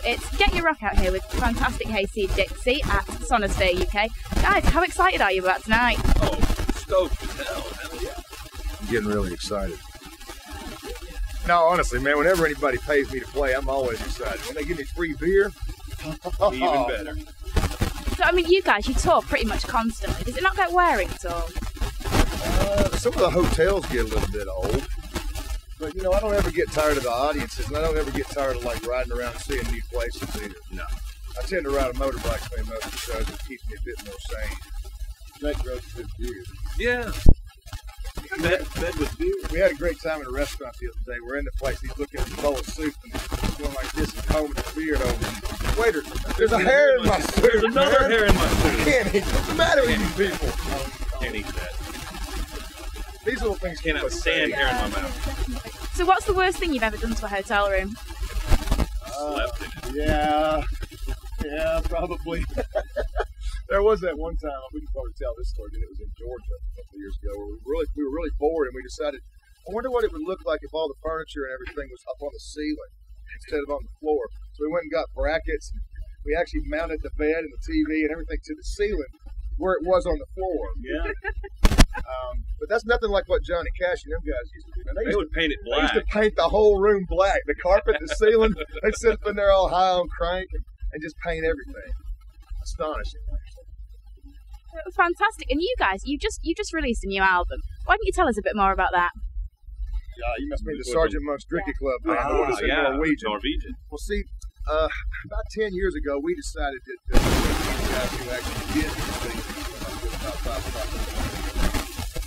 it's Get Your Rock Out here with fantastic Hayseed Dixie at Sonisphere UK. Guys, how excited are you about tonight? Oh, stoked as hell. Hell yeah. I'm getting really excited. No, honestly, man, whenever anybody pays me to play, I'm always excited. When they give me free beer, Even better. So, I mean, you guys, you tour pretty much constantly. Does it not get wearing at all? Some of the hotels get a little bit old. But, you know, I don't ever get tired of the audiences, and I don't ever get tired of, like, riding around and seeing new places either. No. I tend to ride a motorbike between most of the shows. It keeps me a bit more sane. That grows good beer. Yeah. Fed with beer. We had a great time in a restaurant the other day. We're in the place, he's looking at the bowl of soup and he's going like this and combing his beard over. Waiter, there's a hair in my soup. There's another hair in my soup. Can't eat. What's the matter with you people? Can't eat that. These little things Can't have a sand hair in my mouth. So what's the worst thing you've ever done to a hotel room? Slept in it. Yeah, probably. There was that one time, we can probably tell this story, and it was in Georgia a couple of years ago, where we were really bored, and we decided, I wonder what it would look like if all the furniture and everything was up on the ceiling instead of on the floor. So we went and got brackets, and we actually mounted the bed and the TV and everything to the ceiling where it was on the floor. Yeah. But that's nothing like what Johnny Cash and them guys used to do. Man, They would paint it They used black. to paint the whole room black. The carpet, the ceiling, they'd sit up in there all high on crank and just paint everything. Astonishing. Fantastic. And you guys, you just released a new album. Why don't you tell us a bit more about that? Yeah, you must mean the Sergeant Monstricki Club band. The one that's in yeah. Norwegian. Well, see, about 10 years ago, we decided that we have to actually get these things.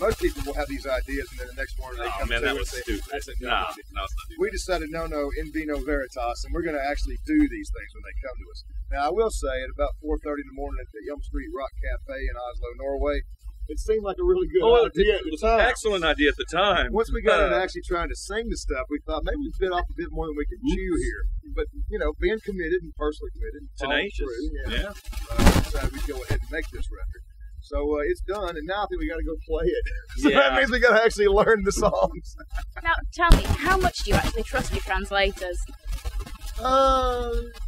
Most people will have these ideas, and then the next morning they come man, to that it was and say, stupid. I said, No, no. it's not stupid. We decided, no, in vino veritas, and we're going to actually do these things when they come to us. Now, I will say, at about 4:30 in the morning at the Yelm Street Rock Cafe in Oslo, Norway, it seemed like a really good idea at It the was an time. excellent idea at the time. Once we got into actually trying to sing the stuff, we thought maybe we bit off a bit more than we could chew here. But, you know, being committed and personally committed, Tenacious. through, Yeah. decided we'd go ahead and make this record. So it's done, and now I think we got to go play it. So Yeah. that means we got to actually learn the songs. Now, tell me, how much do you actually trust your translators?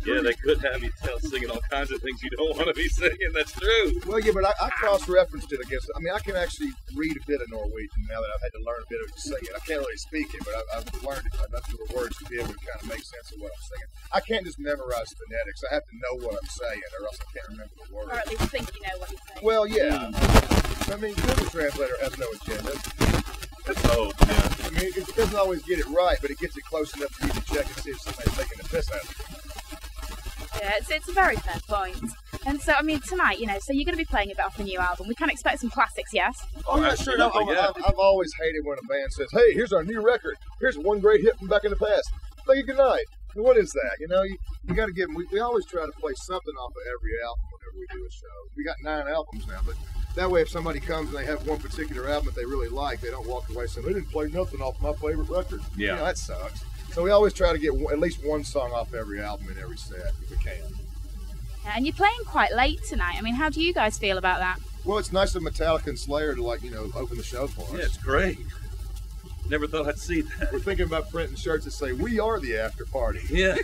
Yeah, they could have you singing all kinds of things you don't want to be singing. That's true. Well, yeah, but I cross-referenced it against. I mean, I can actually read a bit of Norwegian now that I've had to learn a bit of it to sing it. I can't really speak it, but I've learned enough of the words to be able to kind of make sense of what I'm singing. I can't just memorize phonetics. I have to know what I'm saying, or else I can't remember the words. Or at least think you know what you're saying? Well, yeah. I mean, Google Translator has no agenda. Oh, yeah. I mean, it doesn't always get it right, but it gets it close enough for you to check and see if somebody's taking the piss out of it. Yeah, it's a very fair point. And so, I mean, tonight, you know, so you're going to be playing a bit off the new album. We can expect some classics, yes? Oh, yeah, sure. No, absolutely, yeah. I've always hated when a band says, hey, here's our new record. Here's one great hit from back in the past. Thank you, good night. And what is that? You know, you got to give them, we always try to play something off of every album whenever we do a show. We got 9 albums now, but that way if somebody comes and they have one particular album that they really like, they don't walk away saying, they didn't play nothing off my favorite record. Yeah. You know, that sucks. So we always try to get at least one song off every album in every set if we can. Yeah, and you're playing quite late tonight. I mean, how do you guys feel about that? Well, it's nice of Metallica and Slayer to, like, you know, open the show for us. Yeah, it's great. Never thought I'd see that. We're thinking about printing shirts that say, we are the after party. Yeah.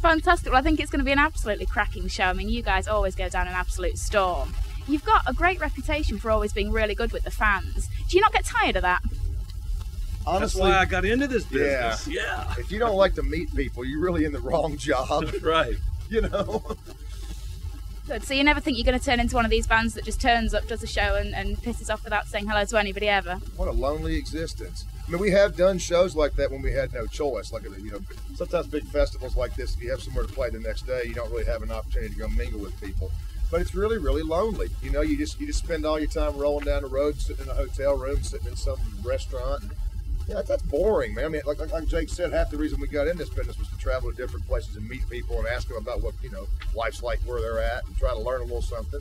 Fantastic. Well, I think it's going to be an absolutely cracking show. I mean, you guys always go down an absolute storm. You've got a great reputation for always being really good with the fans. Do you not get tired of that? Honestly, that's why I got into this business. Yeah. If you don't like to meet people, you're really in the wrong job. That's right. You know? Good. So you never think you're going to turn into one of these bands that just turns up, does a show, and pisses off without saying hello to anybody ever? What a lonely existence. I mean, we have done shows like that when we had no choice. Like, you know, sometimes big festivals like this, if you have somewhere to play the next day, you don't really have an opportunity to go mingle with people. But it's really, really lonely. You know, you just spend all your time rolling down the road, sitting in a hotel room, sitting in some restaurant. Yeah, that's boring, man. I mean, like Jake said, half the reason we got in this business was to travel to different places and meet people and ask them about what, you know, life's like where they're at and try to learn a little something,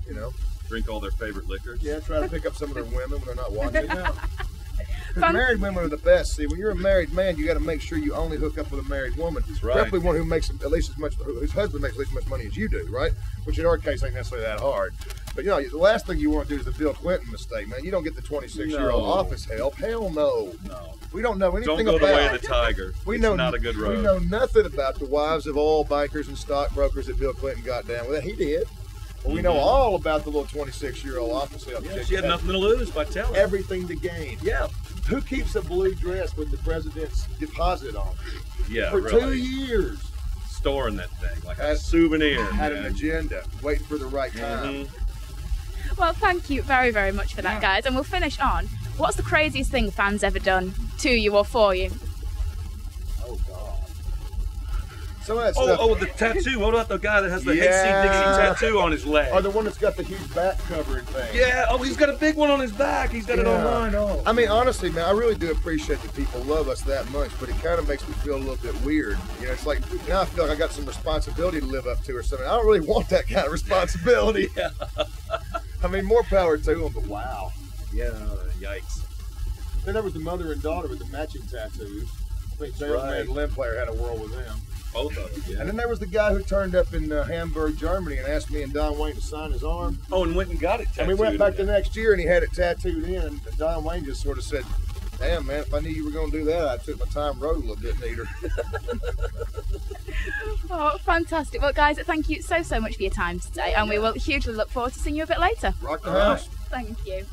you know. Drink all their favorite liquors. Yeah, try to pick up some of their women when they're not watching. Married women are the best. See, when you're a married man, you got to make sure you only hook up with a married woman. That's right. Preferably one who makes at least as much, whose husband makes at least as much money as you do, right? Which in our case ain't necessarily that hard. But you know, the last thing you want to do is the Bill Clinton mistake, man. You don't get the 26-year-old office help. Hell no. No. We don't know anything Don't go about the way of the tiger. It's not a good road. We know nothing about the wives of oil bankers and stockbrokers that Bill Clinton got down with. He did. But we know all about the little 26-year-old office help. Yeah, she had nothing to lose by telling. Everything to gain. Yeah. Who keeps a blue dress with the president's deposit on it? Yeah, For really. 2 years. Storing that thing like a souvenir. Had an agenda, waiting for the right time. Well, thank you very, very much for that, guys. And we'll finish on, what's the craziest thing fans ever done to you or for you? Oh, God. Some of that stuff. Oh, the tattoo. What about the guy that has the Hayseed Dixie tattoo on his leg? Or the one that's got the huge back covering thing. Yeah, he's got a big one on his back. He's got it on mine. Oh. I mean, honestly, man, I really do appreciate that people love us that much, but it kind of makes me feel a little bit weird. You know, it's like, now I feel like I got some responsibility to live up to or something. I don't really want that kind of responsibility. Yeah. I mean, more power to them, but wow. Yeah, yikes. Then there was the mother and daughter with the matching tattoos. I think Sales Man and Lynn Player had a whirl with them. Both of them, yeah. And then there was the guy who turned up in Hamburg, Germany and asked me and Don Wayne to sign his arm. Oh, and went and got it tattooed. And we went back the next year and he had it tattooed in. And Don Wayne just sort of said, damn, man, if I knew you were going to do that, I took my time, wrote a little bit neater. Oh, fantastic. Well, guys, thank you so much for your time today. And we will hugely look forward to seeing you a bit later. Rock the house. Thank you.